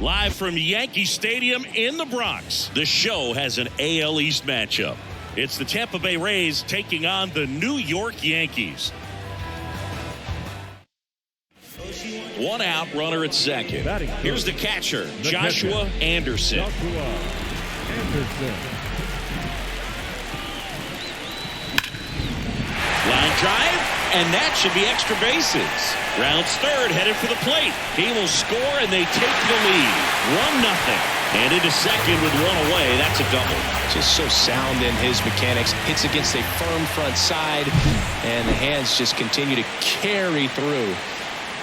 Live from Yankee Stadium in the Bronx, the show has an AL East matchup. It's the Tampa Bay Rays taking on the New York Yankees. One out, runner at second. Here's the catcher, Joshua Anderson. Line drive, and that should be extra bases. Rounds third, headed for the plate. He will score, and they take the lead. 1-0. And into second with one away. That's a double. Just so sound in his mechanics. Hits against a firm front side, and the hands just continue to carry through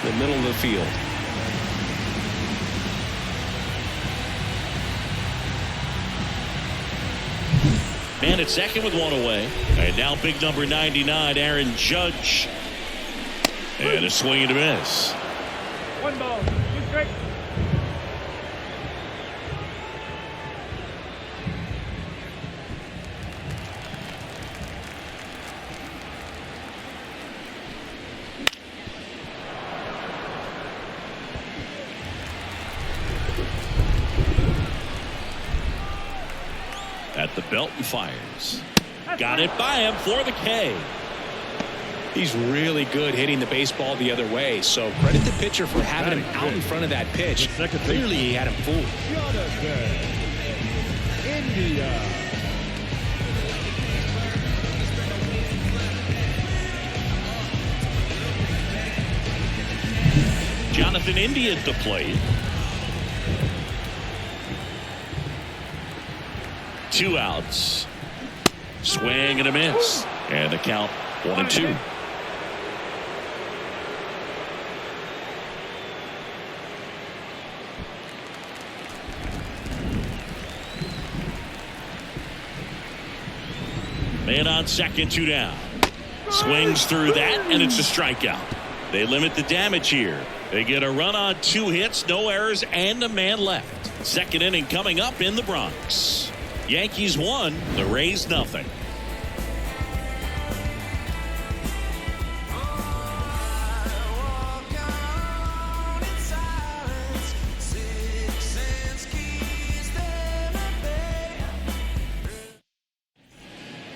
the middle of the field. Man at second with one away. And now big number 99, Aaron Judge. And a swing and a miss. 1 ball, 2 strikes. At the belt and fires. Got it by him for the K. He's really good hitting the baseball the other way, so credit the pitcher for having him out in front of that pitch. Clearly he had him fooled. India. Jonathan India at the plate. 2 outs. Swing and a miss. And the count 1-2. Man on second, 2 down. Swings through that, and it's a strikeout. They limit the damage here. They get a run on 2 hits, no errors, and a man left. Second inning coming up in the Bronx. Yankees 1, the Rays nothing.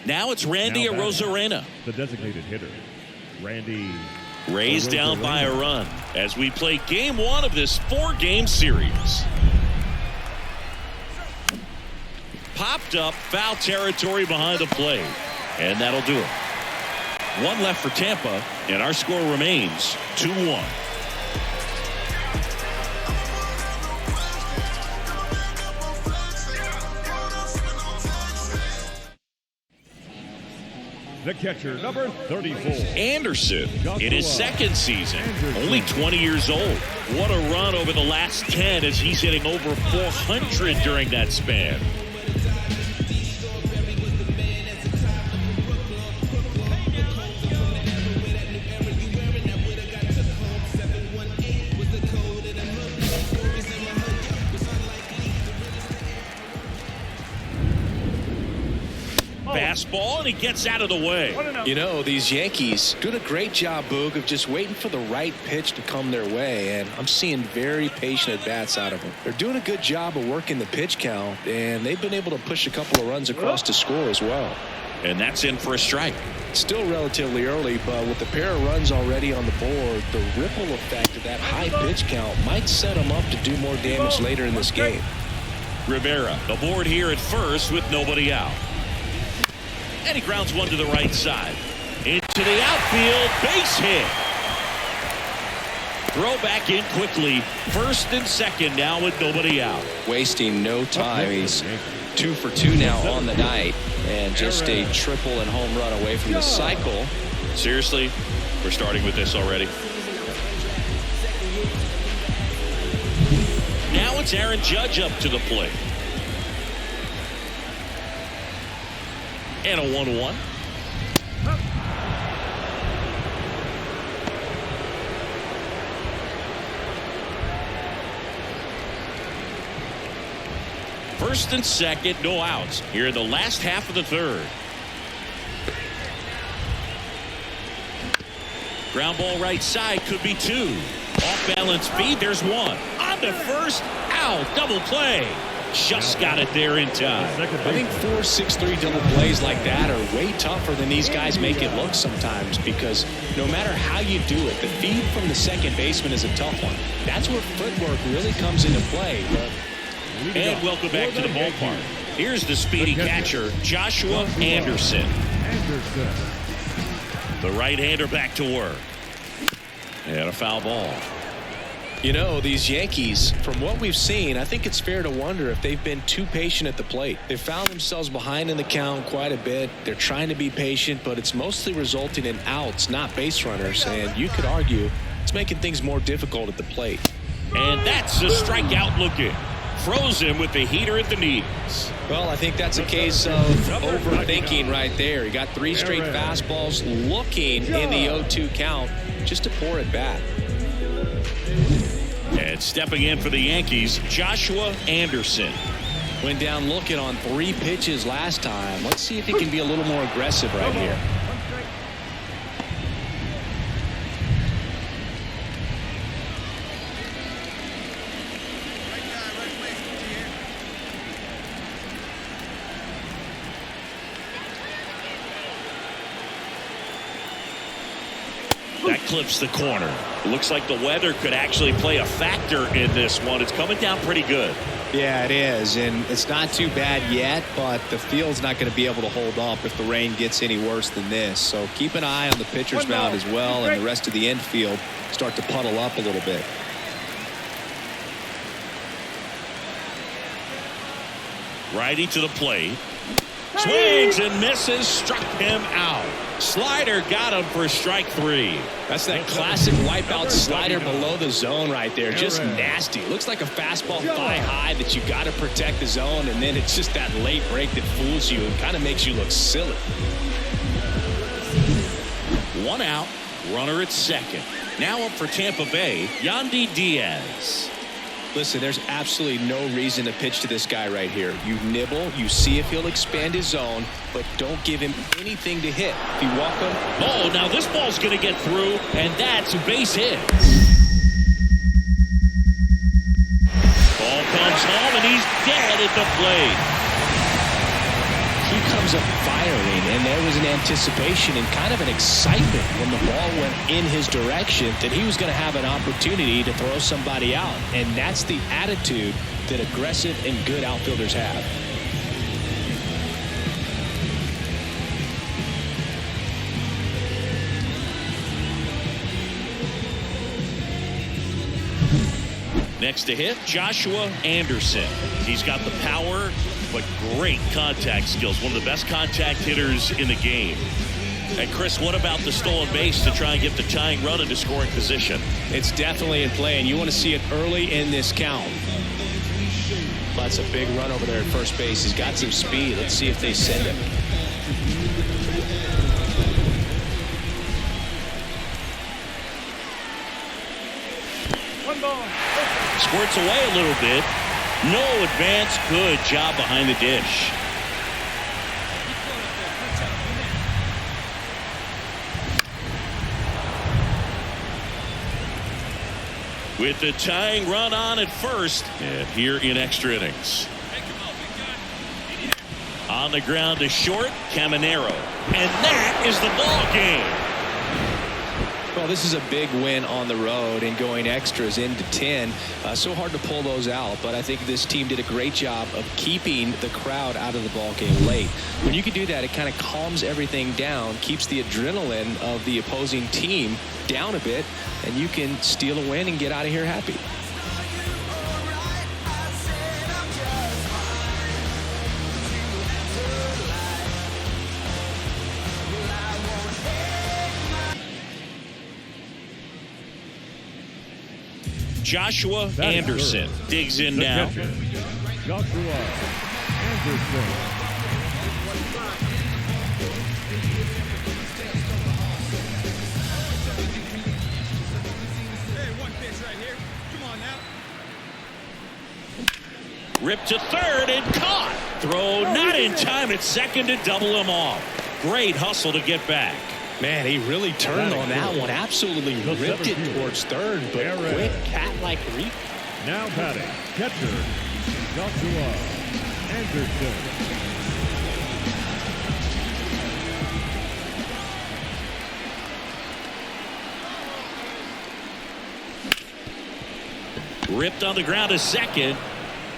Now it's Randy Arozarena. The designated hitter, Randy. Rays down by a run as we play game 1 of this 4-game series. Popped up, foul territory behind the plate, and that'll do it. 1 left for Tampa, and our score remains 2-1. The catcher, number 34. Anderson in his second season, only 20 years old. What a run over the last 10 as he's hitting over 400 during that span. Fastball, and he gets out of the way. You know, these Yankees doing a great job, Boog, of just waiting for the right pitch to come their way, and I'm seeing very patient at-bats out of them. They're doing a good job of working the pitch count, and they've been able to push a couple of runs across to score as well. And that's in for a strike. Still relatively early, but with the pair of runs already on the board, the ripple effect of that high pitch count might set them up to do more damage later in this game. Rivera aboard here at first with nobody out. And he grounds one to the right side. Into the outfield, base hit. Throw back in quickly. First and second now with nobody out. Wasting no time. He's 2 for 2 now on the night. And just a triple and home run away from the cycle. Seriously, we're starting with this already. Now it's Aaron Judge up to the plate. And a 1-1. First and second, no outs here in the last half of the third. Ground ball right side, could be 2. Off balance feed, there's 1. On to first, Wow, double play. Just got it there in time. I think 4-6-3 double plays like that are way tougher than these guys make it look sometimes, because no matter how you do it, the feed from the second baseman is a tough one. That's where footwork really comes into play. And welcome back to the ballpark. Here's the speedy catcher, Joshua Anderson. The right-hander back to work. And a foul ball. You know, these Yankees, from what we've seen, I think it's fair to wonder if they've been too patient at the plate. They've found themselves behind in the count quite a bit. They're trying to be patient, but it's mostly resulting in outs, not base runners. And you could argue it's making things more difficult at the plate. And that's a strikeout looking. Froze him with the heater at the knees. Well, I think that's a case of overthinking right there. He got 3 straight fastballs looking in the 0-2 count just to pour it back. And stepping in for the Yankees, Joshua Anderson. Went down looking on 3 pitches last time. Let's see if he can be a little more aggressive right here. That clips the corner. Looks like the weather could actually play a factor in this one. It's coming down pretty good. Yeah, it is, and it's not too bad yet, but the field's not going to be able to hold up if the rain gets any worse than this. So keep an eye on the pitcher's mound as well, and the rest of the infield start to puddle up a little bit. Righty to the plate. Swings and misses, struck him out. Slider got him for strike 3. That's that classic wipeout slider below the zone right there. Just nasty. Looks like a fastball thigh high that you got to protect the zone, and then it's just that late break that fools you and kind of makes you look silly. 1 out, runner at second. Now up for Tampa Bay, Yandy Diaz. Listen, there's absolutely no reason to pitch to this guy right here. You nibble, you see if he'll expand his zone, but don't give him anything to hit. If you walk him. Oh, now this ball's going to get through, and that's a base hit. Ball comes home, and he's dead at the plate. He comes up firing, and there was an anticipation and kind of an excitement when the ball went in his direction that he was going to have an opportunity to throw somebody out. And that's the attitude that aggressive and good outfielders have. Next to hit, Joshua Anderson. He's got the power, but great contact skills. One of the best contact hitters in the game. And Chris, what about the stolen base to try and get the tying run into scoring position? It's definitely in play, and you want to see it early in this count. That's a big run over there at first base. He's got some speed. Let's see if they send him. Squirts away a little bit. No advance. Good job behind the dish. With the tying run on at first, and here in extra innings. On the ground to short, Caminero. And that is the ball game. Well, this is a big win on the road and going extras into 10. So hard to pull those out, but I think this team did a great job of keeping the crowd out of the ball game late. When you can do that, it kind of calms everything down, keeps the adrenaline of the opposing team down a bit, and you can steal a win and get out of here happy. Joshua Anderson digs in now. Joshua Anderson. Ripped to third and caught. Throw not in time at second to double him off. Great hustle to get back. Man, he really turned on that one. Absolutely ripped it towards third, but quick cat-like reach. Now batting, catcher, Joshua Anderson. Ripped on the ground to second.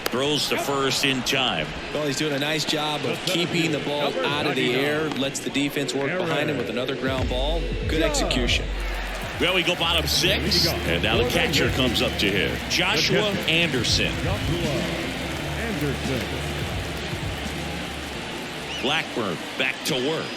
Throws to first in time. Well, he's doing a nice job of keeping the ball out of the air. Lets the defense work behind him with another ground ball. Good execution. Well, we go bottom 6. And now the catcher comes up to hit. Joshua Anderson. Blackburn back to work.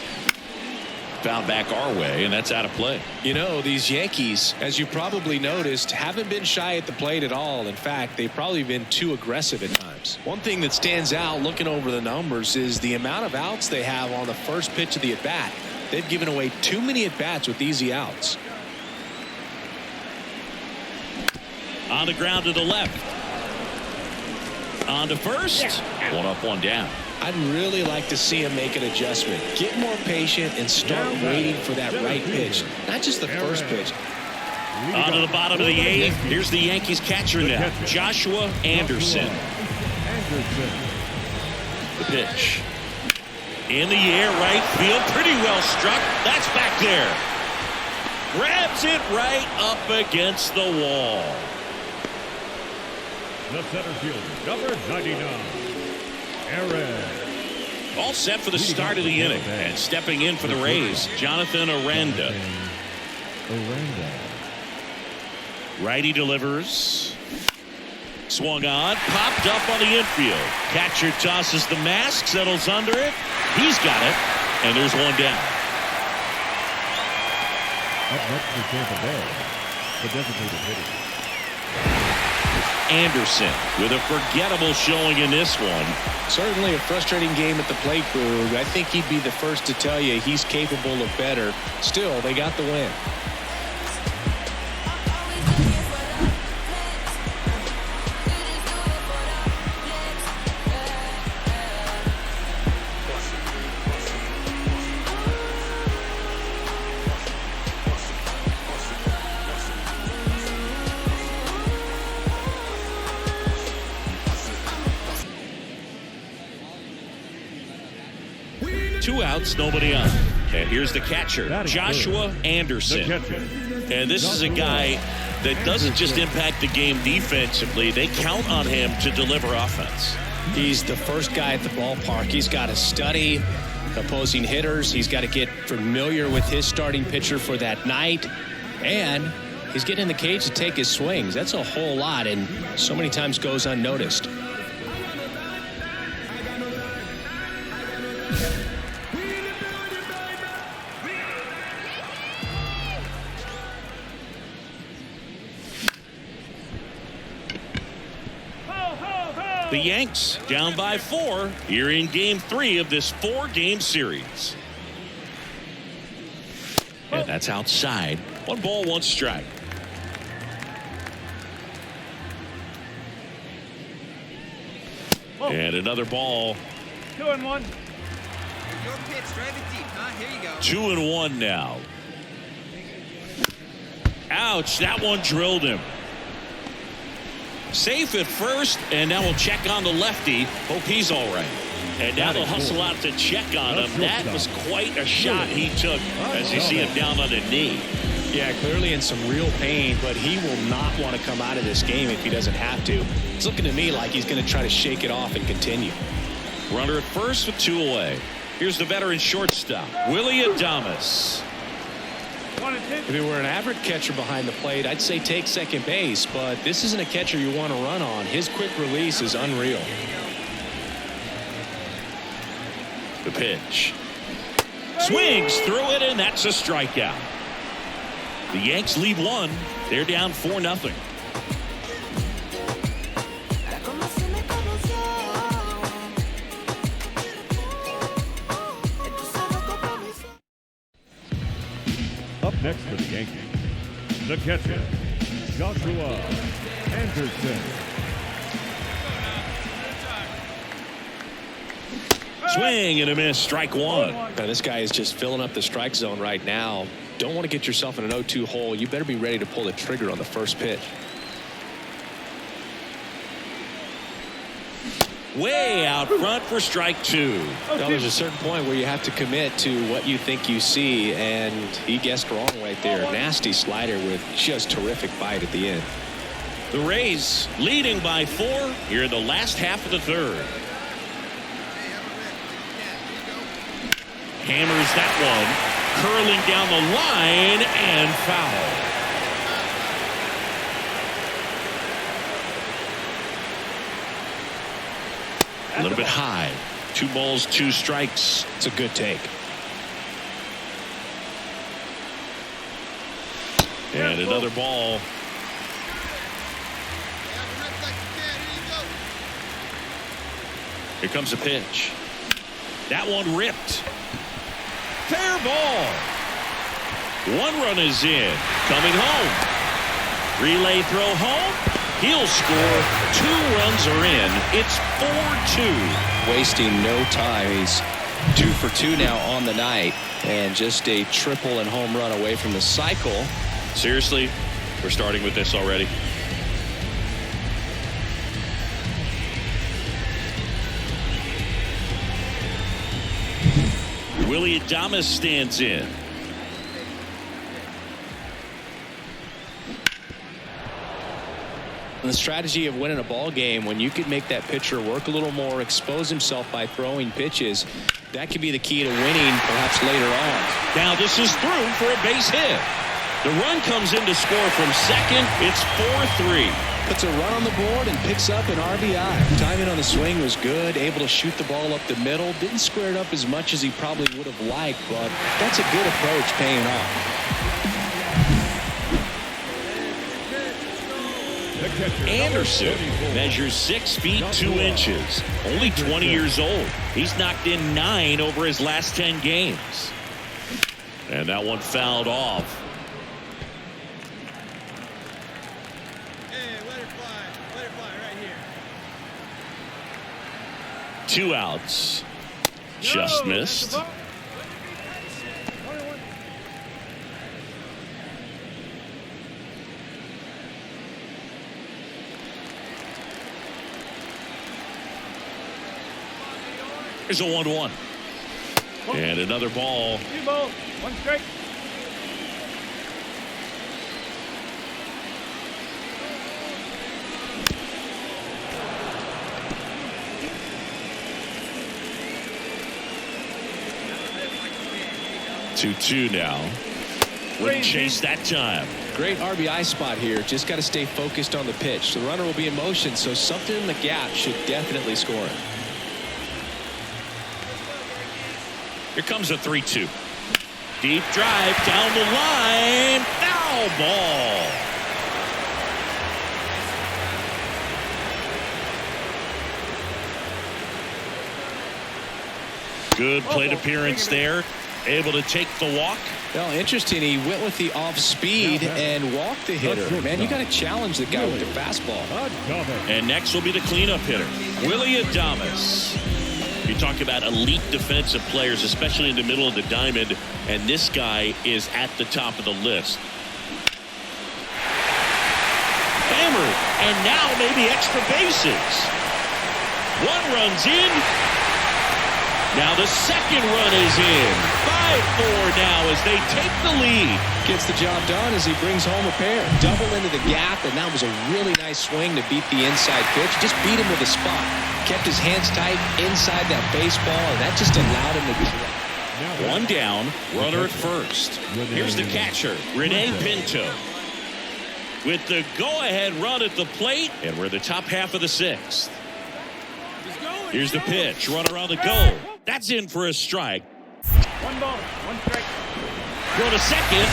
Found back our way, and that's out of play. You know, these Yankees, as you probably noticed, haven't been shy at the plate at all. In fact, they've probably been too aggressive at times. One thing that stands out looking over the numbers is the amount of outs they have on the first pitch of the at-bat. They've given away too many at-bats with easy outs. On the ground to the left. On to first. One up, one down. I'd really like to see him make an adjustment. Get more patient and start waiting for that right pitch. Not just the first pitch. On to the bottom of the 8th. Here's the Yankees catcher now. Joshua Anderson. The pitch. In the air, right field. Pretty well struck. That's back there. Grabs it right up against the wall. The center fielder, number 99. Aaron. All set for the start of the inning. And stepping in for the Rays, Jonathan Aranda. Righty delivers. Swung on. Popped up on the infield. Catcher tosses the mask. Settles under it. He's got it. And there's one down. Up next for Tampa Bay, the designated hitter. Anderson with a forgettable showing in this one. Certainly a frustrating game at the plate, Boog. I think he'd be the first to tell you he's capable of better. Still, they got the win. Two outs, nobody on. And here's the catcher, Joshua Anderson. And this is a guy that doesn't just impact the game defensively. They count on him to deliver offense. He's the first guy at the ballpark. He's got to study opposing hitters. He's got to get familiar with his starting pitcher for that night. And he's getting in the cage to take his swings. That's a whole lot, and so many times goes unnoticed. The Yanks down by 4 here in game 3 of this 4-game series. And that's outside. 1 ball, 1 strike. And another ball. 2-1. Your pitch, drive it deep, huh? Here you go. 2-1 now. Ouch, that one drilled him. Safe at first, and now we'll check on the lefty. Hope he's all right. And now they'll hustle out to check on him. That was quite a shot he took as you see him down on a knee. Yeah, clearly in some real pain, but he will not want to come out of this game if he doesn't have to. It's looking to me like he's going to try to shake it off and continue. Runner at first with 2 away. Here's the veteran shortstop, Willie Adames. If he were an average catcher behind the plate, I'd say take second base, but this isn't a catcher you want to run on. His quick release is unreal. The pitch. Swings through it, and that's a strikeout. The Yanks lead 1. They're down 4-0. Up next for the Yankees, the catcher, Joshua Anderson. Swing and a miss, strike 1. Now, this guy is just filling up the strike zone right now. Don't want to get yourself in an 0-2 hole. You better be ready to pull the trigger on the first pitch. way out front for strike 2. Now, there's a certain point where you have to commit to what you think you see, and he guessed wrong right there. Nasty slider with just terrific bite at the end. The Rays leading by 4 here in the last half of the 3rd. Hammers that one, curling down the line and foul. A little bit high. 2 balls, 2 strikes. It's a good take. And another ball. Here comes a pitch. That one ripped. Fair ball. 1 run is in. Coming home. Relay throw home. He'll score. 2 runs are in. It's 4-2. Wasting no time. He's 2 for 2 now on the night, and just a triple and home run away from the cycle. Seriously, we're starting with this already. Willie Adames stands in. The strategy of winning a ball game, when you could make that pitcher work a little more, expose himself by throwing pitches, that could be the key to winning perhaps later on. Now this is through for a base hit. The run comes in to score from second. It's 4-3. Puts a run on the board and picks up an RBI. Timing on the swing was good, able to shoot the ball up the middle. Didn't square it up as much as he probably would have liked, but that's a good approach paying off. Anderson measures 6 feet 2 inches. Only 20 years old. He's knocked in 9 over his last 10 games. And that one fouled off. Hey, let it fly right here. 2 outs. Just missed. Here's a 1-1. And another ball. 2 balls, 1 strike. Two now. Wouldn't chase that time. Great RBI spot here. Just got to stay focused on the pitch. The runner will be in motion, so something in the gap should definitely score it. Here comes a 3-2. Deep drive down the line. Foul ball. Good plate appearance there. Able to take the walk. Well, interesting. He went with the off speed and walked the hitter. Man, you got to challenge the guy with the fastball. And next will be the cleanup hitter, Willie Adames. You talk about elite defensive players, especially in the middle of the diamond, and this guy is at the top of the list. Hammered, and now maybe extra bases. 1 run's in. Now the second run is in. 5-4 now as they take the lead. Gets the job done as he brings home a pair. Double into the gap, and that was a really nice swing to beat the inside pitch. Just beat him with a spot. Kept his hands tight inside that baseball, and that just allowed him to get 1 down, runner at first. Here's the catcher, Rene Pinto. With the go-ahead run at the plate, and we're the top half of the 6th. Here's the pitch, runner on the go. That's in for a strike. 1 ball, 1 strike. Go to second.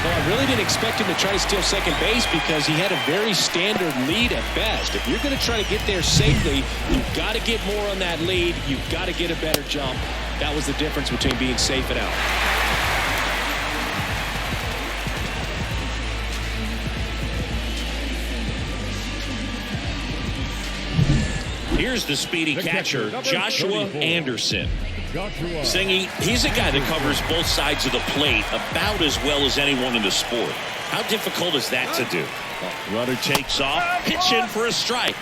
Well, I really didn't expect him to try to steal second base because he had a very standard lead at best. If you're going to try to get there safely, you've got to get more on that lead. You've got to get a better jump. That was the difference between being safe and out. Here's the speedy catcher, Joshua Anderson. Singy, he's a guy that covers both sides of the plate about as well as anyone in the sport. How difficult is that to do? Runner takes off, pitch in for a strike.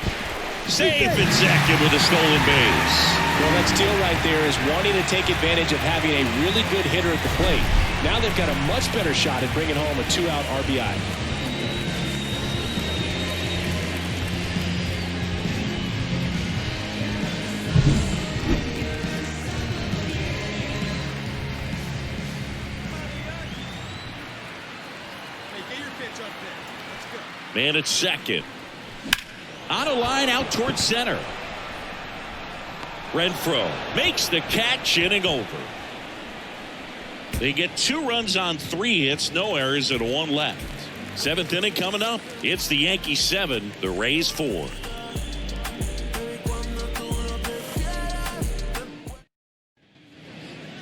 Safe at second with a stolen base. Well, that steal right there is wanting to take advantage of having a really good hitter at the plate. Now they've got a much better shot at bringing home a 2-out RBI. Man at second. On a line out towards center. Renfroe makes the catch, inning over. They get 2 runs on 3 hits, no errors, and 1 left. 7th inning coming up. It's the Yankees 7, the Rays 4.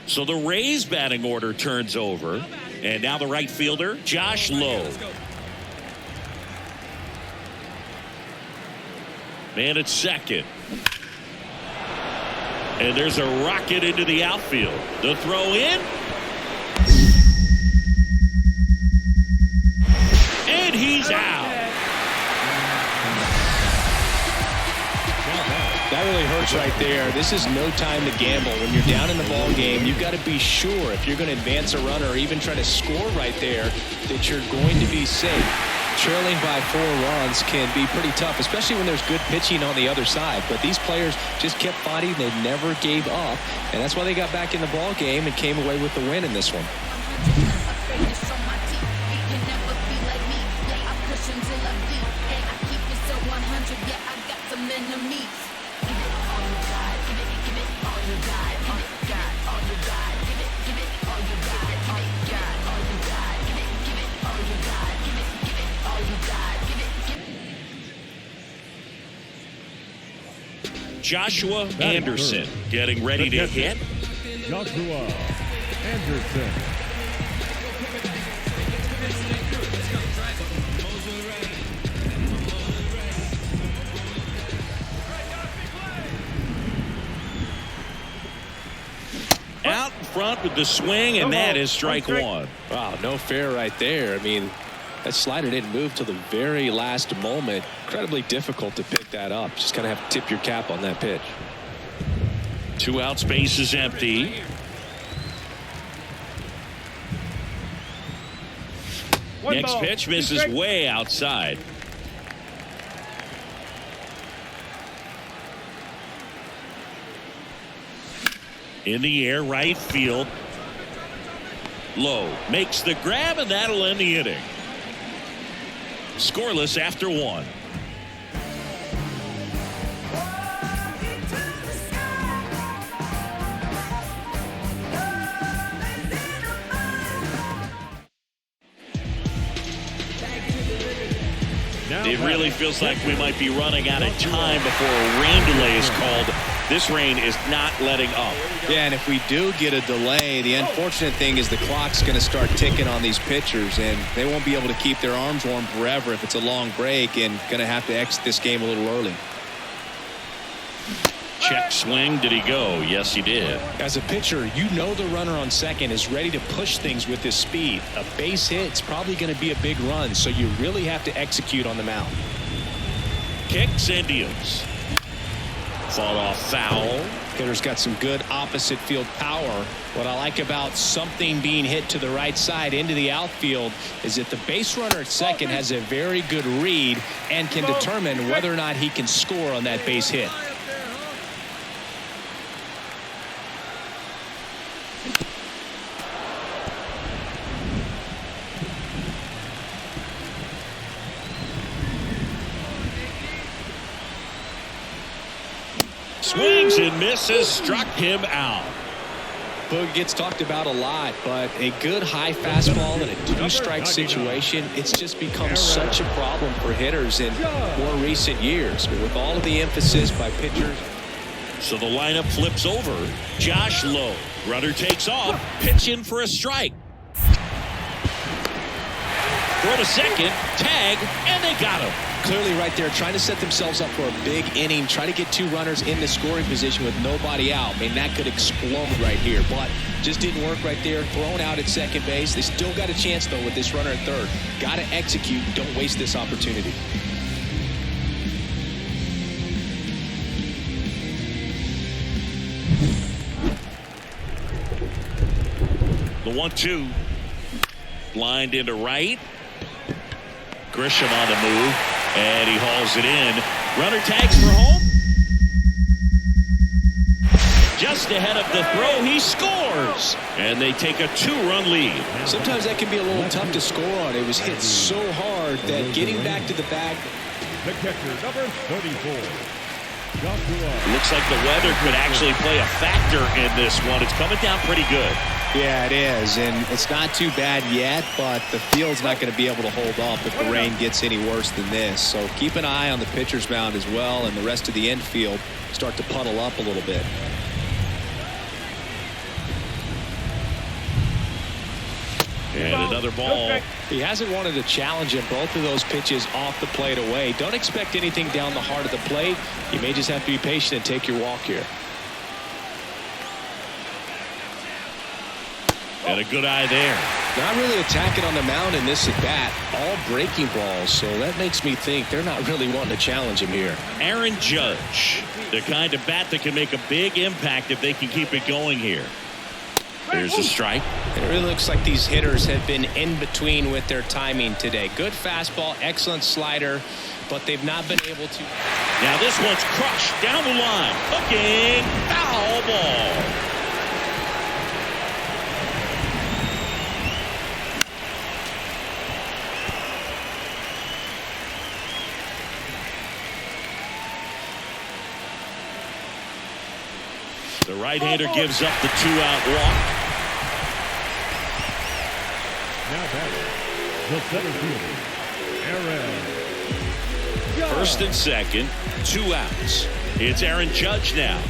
So the Rays batting order turns over. And now the right fielder, Josh Lowe. Man at second. And there's a rocket into the outfield. The throw in. And he's out. That really hurts right there. This is no time to gamble. When you're down in the ball game, you've got to be sure if you're going to advance a runner or even try to score right there that you're going to be safe. Trailing by 4 runs can be pretty tough, especially when there's good pitching on the other side. But these players just kept fighting. They never gave up. And that's why they got back in the ball game and came away with the win in this one. Joshua Anderson getting ready to hit. Joshua Anderson. Out in front with the swing, and that is strike 1. Wow, no fair right there. I mean, that slider didn't move till the very last moment. Incredibly difficult to pick that up. Just kind of have to tip your cap on that pitch. 2 outs, base is empty. Next pitch misses way outside. In the air, right field. Lowe makes the grab, and that'll end the inning. Scoreless after 1. It really feels like we might be running out of time before a rain delay is called. This rain is not letting up. Yeah, and if we do get a delay, the unfortunate thing is the clock's going to start ticking on these pitchers, and they won't be able to keep their arms warm forever if it's a long break, and going to have to exit this game a little early. Check swing. Did he go? Yes, he did. As a pitcher, you know the runner on second is ready to push things with his speed. A base hit's probably going to be a big run, so you really have to execute on the mound. Kicks and deals. Fall off foul. Hitter's got some good opposite field power. What I like about something being hit to the right side into the outfield is that the base runner at second has a very good read and can determine whether or not he can score on that base hit. Swings and misses, struck him out. Boog gets talked about a lot, but a good high fastball in a 2-strike situation, it's just become such a problem for hitters in more recent years. But with all of the emphasis by pitchers. So the lineup flips over. Josh Lowe. Runner takes off. Pitch in for a strike. Throw to second. Tag. And they got him. Clearly right there trying to set themselves up for a big inning. Try to get 2 runners in the scoring position with nobody out. I mean, that could explode right here. But just didn't work right there. Thrown out at second base. They still got a chance, though, with this runner at third. Got to execute. Don't waste this opportunity. The 1-2. Blind into right. Grisham on the move, and he hauls it in. Runner tags for home. Just ahead of the throw, he scores, and they take a 2-run lead. Sometimes that can be a little tough to score on. It was hit so hard that getting back to the bag. The catcher, number 34. Joshua. Looks like the weather could actually play a factor in this one. It's coming down pretty good. Yeah, it is, and it's not too bad yet, but the field's not going to be able to hold up if the rain gets any worse than this. So keep an eye on the pitcher's mound as well, and the rest of the infield start to puddle up a little bit. And another ball. He hasn't wanted to challenge him. Both of those pitches off the plate away. Don't expect anything down the heart of the plate. You may just have to be patient and take your walk here. And a good eye there. Not really attacking on the mound in this at bat. All breaking balls, so that makes me think they're not really wanting to challenge him here. Aaron Judge, the kind of bat that can make a big impact if they can keep it going here. There's a strike. It really looks like these hitters have been in between with their timing today. Good fastball, excellent slider, but they've not been able to. Now this one's crushed down the line. Hooking, foul ball. The right-hander gives up the 2-out walk. Now batting, the center fielder, Aaron. First and second, 2 outs. It's Aaron Judge now.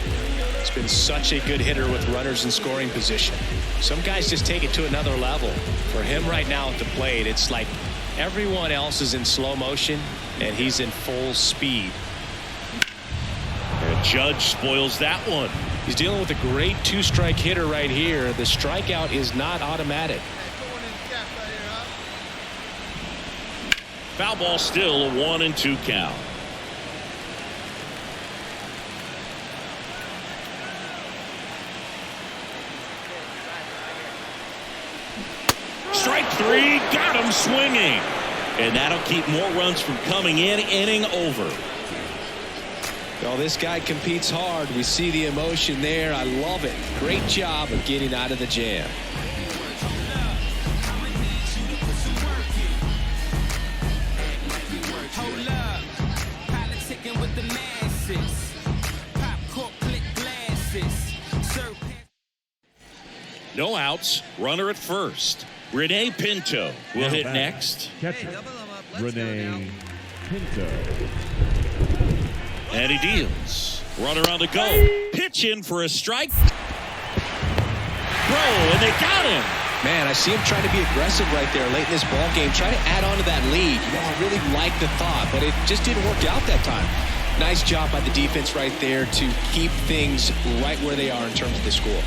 It's been such a good hitter with runners in scoring position. Some guys just take it to another level. For him right now at the plate, it's like everyone else is in slow motion and he's in full speed. And Judge spoils that one. He's dealing with a great 2-strike hitter right here. The strikeout is not automatic. Foul ball, still a 1-2 count. Strike 3, got him swinging. And that'll keep more runs from coming in. Inning over. Well, this guy competes hard. We see the emotion there. I love it. Great job of getting out of the jam. No outs. Runner at first. Renee Pinto will hit batting, next. Catcher, Renee Pinto. And he deals. Runner on the go. Pitch in for a strike. Throw, and they got him. Man, I see him trying to be aggressive right there late in this ball game. Try to add on to that lead. You know, I really like the thought, but it just didn't work out that time. Nice job by the defense right there to keep things right where they are in terms of the score.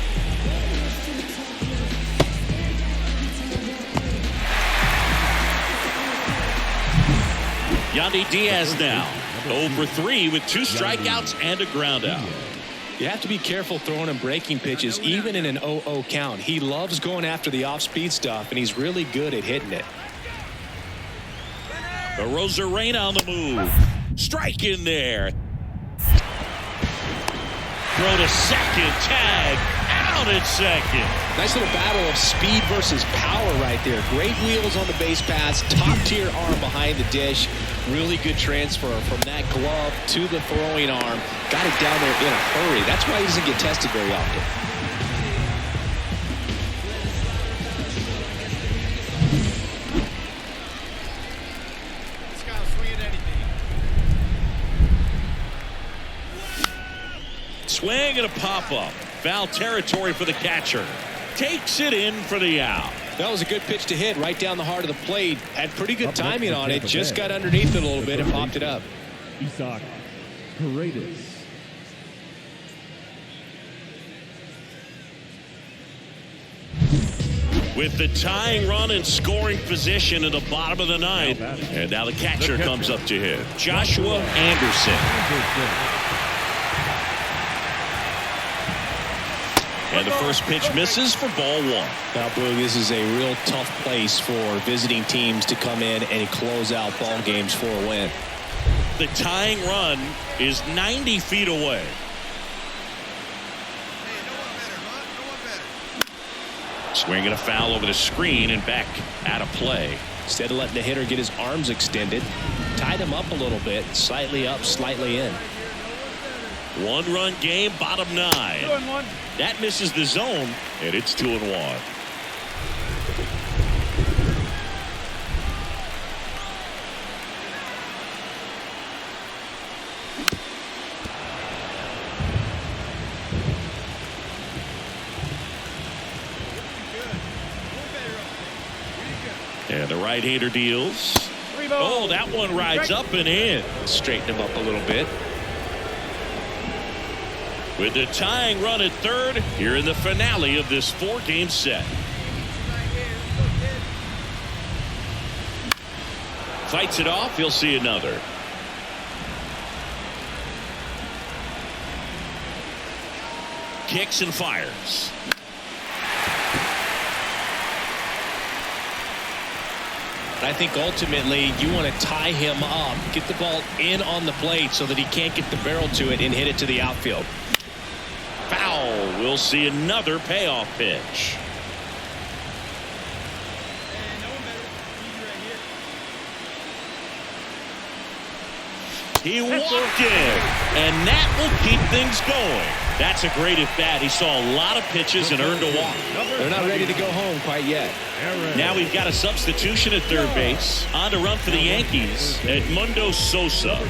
Yandy Diaz now. 0 for 3 with 2 strikeouts and a ground out. You have to be careful throwing him breaking pitches, even in an 0-0 count. He loves going after the off-speed stuff, and he's really good at hitting it. The Rosarena on the move. Strike in there. Throw to second. Tag out at second. Nice little battle of speed versus power right there. Great wheels on the base pass. Top-tier arm behind the dish. Really good transfer from that glove to the throwing arm. Got it down there in a hurry. That's why he doesn't get tested very often. Swing and a pop-up. Foul territory for the catcher. Takes it in for the out. That was a good pitch to hit right down the heart of the plate. Had pretty good timing on it. Just got underneath it a little bit and popped it up. Isaac Paredes. With the tying run and scoring position in the bottom of the ninth. And now the catcher comes up to hit. Joshua Anderson. And the first pitch misses for ball one. Now, Boog, this is a real tough place for visiting teams to come in and close out ball games for a win. The tying run is 90 feet away. Swinging a foul over the screen and back out of play. Instead of letting the hitter get his arms extended, tied him up a little bit, slightly up, slightly in. One-run game, bottom 9. That misses the zone, and it's 2-1. And the right-hander deals. Oh, that one rides up and in. Straighten him up a little bit. With the tying run at third, here in the finale of this 4-game set. Fights it off. He'll see another. Kicks and fires. I think ultimately you want to tie him up, get the ball in on the plate so that he can't get the barrel to it and hit it to the outfield. Foul. We'll see another payoff pitch. He walked in, and that will keep things going. That's a great at bat. He saw a lot of pitches and earned a walk. They're not ready to go home quite yet. Now we've got a substitution at third base. On to run for the Yankees, Edmundo Sosa.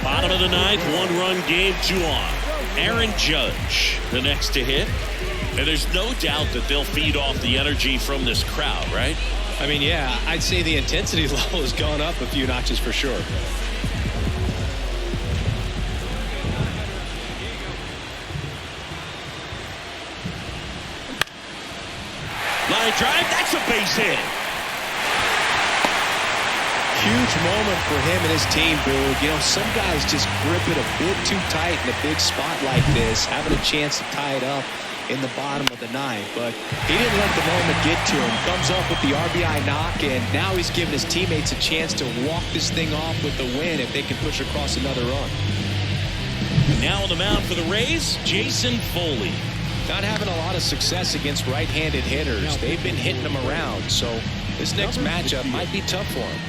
Bottom of the 9th, 1-run game, 2 on. Aaron Judge, the next to hit. And there's no doubt that they'll feed off the energy from this crowd, right? I mean, yeah, I'd say the intensity level has gone up a few notches for sure. Line drive, that's a base hit. Huge moment for him and his team, Boog. You know, some guys just grip it a bit too tight in a big spot like this, having a chance to tie it up in the bottom of the 9th. But he didn't let the moment get to him. Comes up with the RBI knock, and now he's giving his teammates a chance to walk this thing off with the win if they can push across another run. Now on the mound for the Rays, Jason Foley. Not having a lot of success against right-handed hitters. They've been hitting them around, so this next matchup might be tough for him.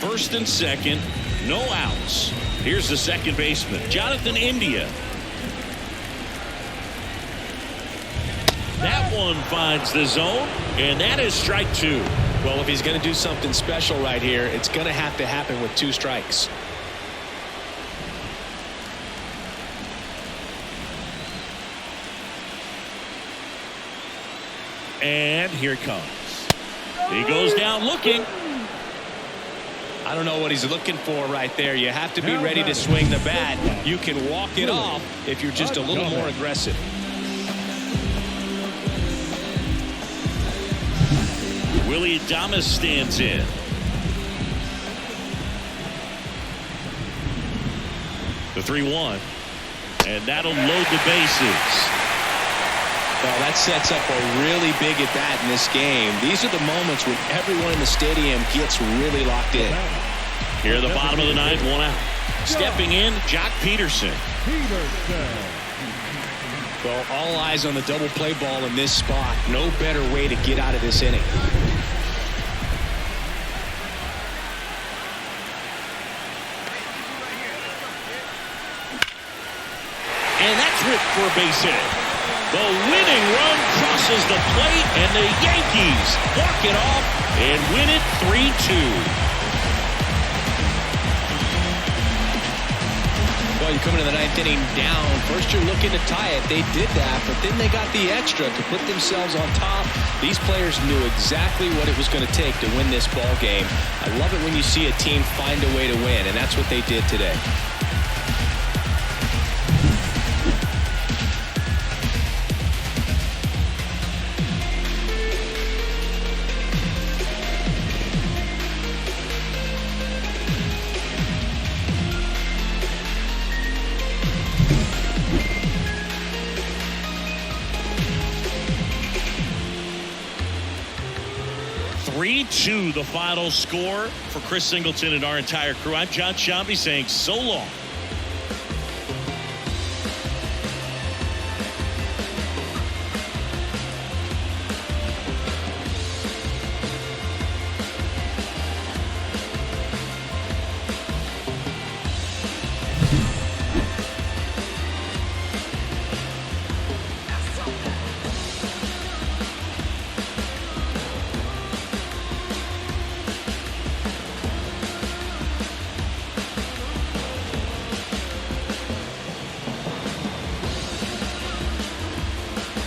First and second, no outs. Here's the second baseman, Jonathan India. That one finds the zone, and that is strike 2. Well, if he's going to do something special right here, it's going to have to happen with 2 strikes. And here it comes. He goes down looking. I don't know what he's looking for right there. You have to be ready to swing the bat. You can walk it off if you're just a little more aggressive. Willie Adames stands in. The 3-1. And that'll load the bases. Well, that sets up a really big at bat in this game. These are the moments when everyone in the stadium gets really locked in. Here at the bottom of the 9th, 1 out. Stepping in, Jock Peterson. Well, all eyes on the double play ball in this spot. No better way to get out of this inning. And that's ripped for a base hit. The winning run crosses the plate, and the Yankees walk it off and win it 3-2. Well, you come into the 9th inning down. First, you're looking to tie it. They did that, but then they got the extra to put themselves on top. These players knew exactly what it was going to take to win this ball game. I love it when you see a team find a way to win, and that's what they did today. 3-2 the final score. For Chris Singleton and our entire crew, I'm John Sciambi saying so long.